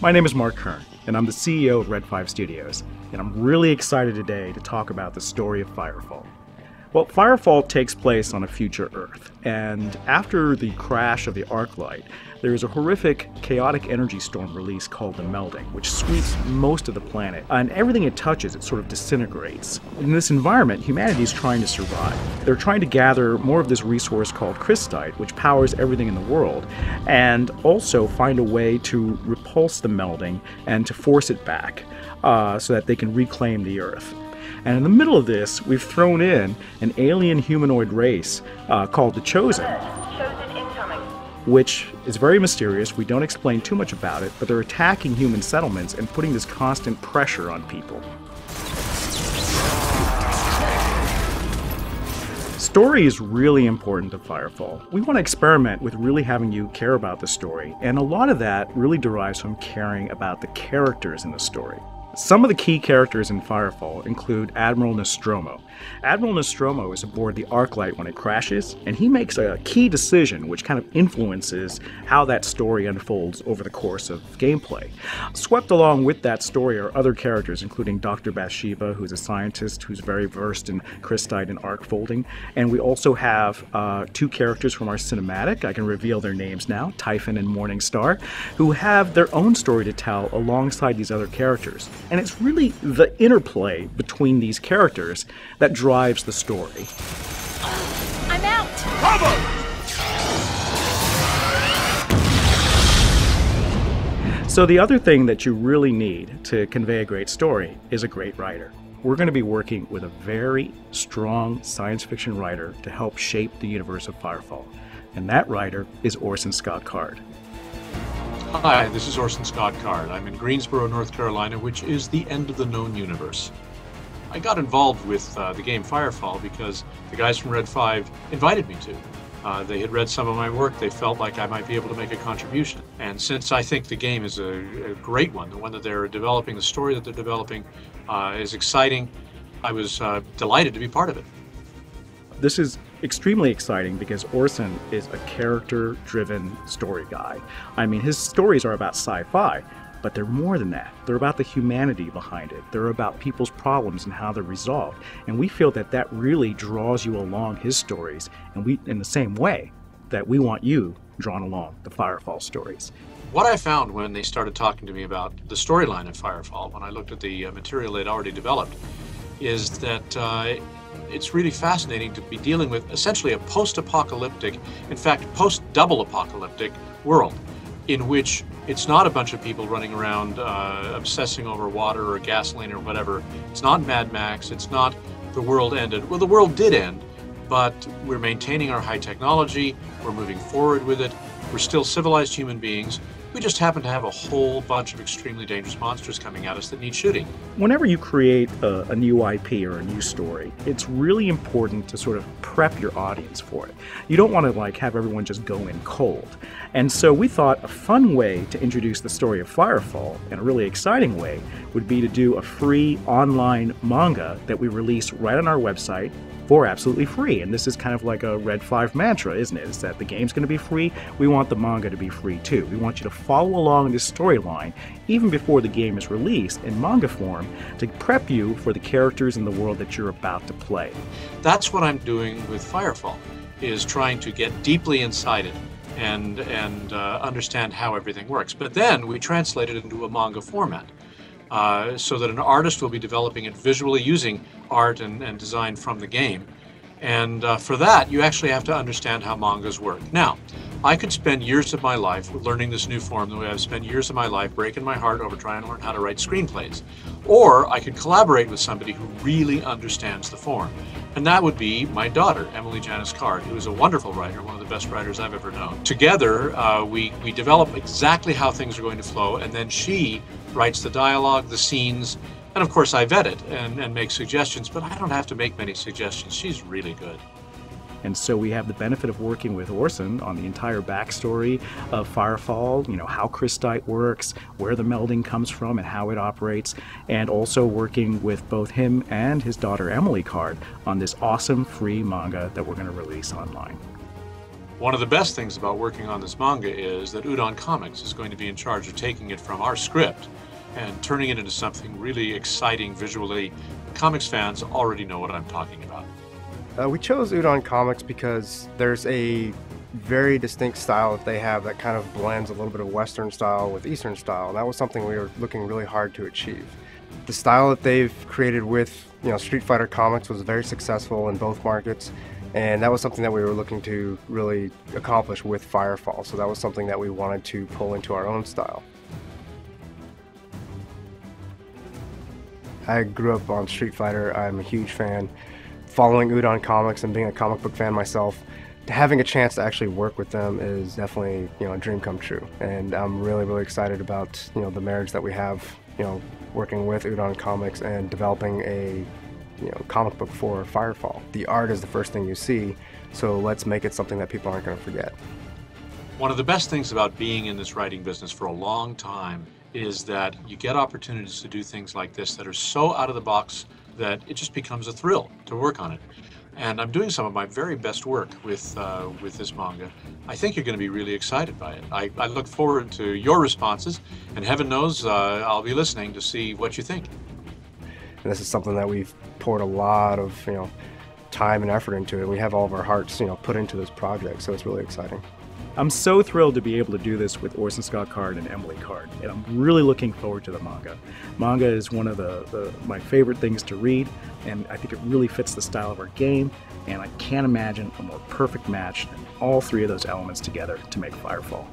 My name is Mark Kern, and I'm the CEO of Red 5 Studios, and I'm really excited today to talk about the story of Firefall. Well, Firefall takes place on a future Earth, and after the crash of the Arclight, there is a horrific, chaotic energy storm release called the Melding, which sweeps most of the planet, and everything it touches, it sort of disintegrates. In this environment, humanity is trying to survive. They're trying to gather more of this resource called crystite, which powers everything in the world, and also find a way to repulse the Melding and to force it back so that they can reclaim the Earth. And in the middle of this, we've thrown in an alien humanoid race called the Chosen, which is very mysterious. We don't explain too much about it, but they're attacking human settlements and putting this constant pressure on people. Story is really important to Firefall. We want to experiment with really having you care about the story, and a lot of that really derives from caring about the characters in the story. Some of the key characters in Firefall include Admiral Nostromo. Admiral Nostromo is aboard the Arclight when it crashes, and he makes a key decision which kind of influences how that story unfolds over the course of gameplay. Swept along with that story are other characters, including Dr. Bathsheba, who's a scientist who's very versed in crystite and arc folding, and we also have two characters from our cinematic, I can reveal their names now, Typhon and Morningstar, who have their own story to tell alongside these other characters. And it's really the interplay between these characters that drives the story. I'm out! Cover! So the other thing that you really need to convey a great story is a great writer. We're going to be working with a very strong science fiction writer to help shape the universe of Firefall. And that writer is Orson Scott Card. Hi, this is Orson Scott Card. I'm in Greensboro, North Carolina, which is the end of the known universe. I got involved with the game Firefall because the guys from Red 5 invited me to. They had read some of my work. They felt like I might be able to make a contribution. And since I think the game is a great one, the one that they're developing, the story that they're developing is exciting, I was delighted to be part of it. This is extremely exciting because Orson is a character-driven story guy. I mean, his stories are about sci-fi, but they're more than that. They're about the humanity behind it. They're about people's problems and how they're resolved. And we feel that that really draws you along his stories, and we, in the same way that we want you drawn along the Firefall stories. What I found when they started talking to me about the storyline of Firefall, when I looked at the material they'd already developed, is that it's really fascinating to be dealing with essentially a post-apocalyptic, in fact, post-double apocalyptic world in which it's not a bunch of people running around obsessing over water or gasoline or whatever. It's not Mad Max. It's not the world ended. Well, the world did end, but we're maintaining our high technology. We're moving forward with it. We're still civilized human beings. We just happen to have a whole bunch of extremely dangerous monsters coming at us that need shooting. Whenever you create a new IP or a new story, it's really important to sort of prep your audience for it. You don't want to have everyone just go in cold. And so we thought a fun way to introduce the story of Firefall, and a really exciting way, would be to do a free online manga that we release right on our website for absolutely free. And this is kind of like a Red 5 mantra, isn't it? Is that the game's going to be free, we want the manga to be free too. We want you to follow along this storyline even before the game is released in manga form to prep you for the characters in the world that you're about to play. That's what I'm doing with Firefall, is trying to get deeply inside it and understand how everything works. But then we translate it into a manga format. So that an artist will be developing it visually using art and design from the game. And for that, you actually have to understand how mangas work. Now, I could spend years of my life learning this new form the way I've spent years of my life breaking my heart over trying to learn how to write screenplays. Or I could collaborate with somebody who really understands the form. And that would be my daughter, Emily Janice Card, who is a wonderful writer, one of the best writers I've ever known. Together, we develop exactly how things are going to flow, and then she writes the dialogue, the scenes, and of course I vet it and make suggestions, but I don't have to make many suggestions. She's really good. And so we have the benefit of working with Orson on the entire backstory of Firefall, how crystite works, where the melding comes from and how it operates, and also working with both him and his daughter Emily Card on this awesome free manga that we're going to release online. One of the best things about working on this manga is that Udon Comics is going to be in charge of taking it from our script and turning it into something really exciting visually. Comics fans already know what I'm talking about. We chose Udon Comics because there's a very distinct style that they have that kind of blends a little bit of Western style with Eastern style, and that was something we were looking really hard to achieve. The style that they've created with Street Fighter comics was very successful in both markets, and that was something that we were looking to really accomplish with Firefall, so that was something that we wanted to pull into our own style. I grew up on Street Fighter. I'm a huge fan. Following Udon Comics and being a comic book fan myself, having a chance to actually work with them is definitely a dream come true. And I'm really excited about the marriage that we have, working with Udon Comics and developing a comic book for Firefall. The art is the first thing you see, so let's make it something that people aren't going to forget. One of the best things about being in this writing business for a long time is that you get opportunities to do things like this that are so out of the box that it just becomes a thrill to work on it. And I'm doing some of my very best work with this manga. I think you're going to be really excited by it. I look forward to your responses, and heaven knows I'll be listening to see what you think. And this is something that we've poured a lot of time and effort into it. We have all of our hearts put into this project, so it's really exciting. I'm so thrilled to be able to do this with Orson Scott Card and Emily Card, and I'm really looking forward to the manga. Manga is one of my favorite things to read, and I think it really fits the style of our game, and I can't imagine a more perfect match than all three of those elements together to make Firefall.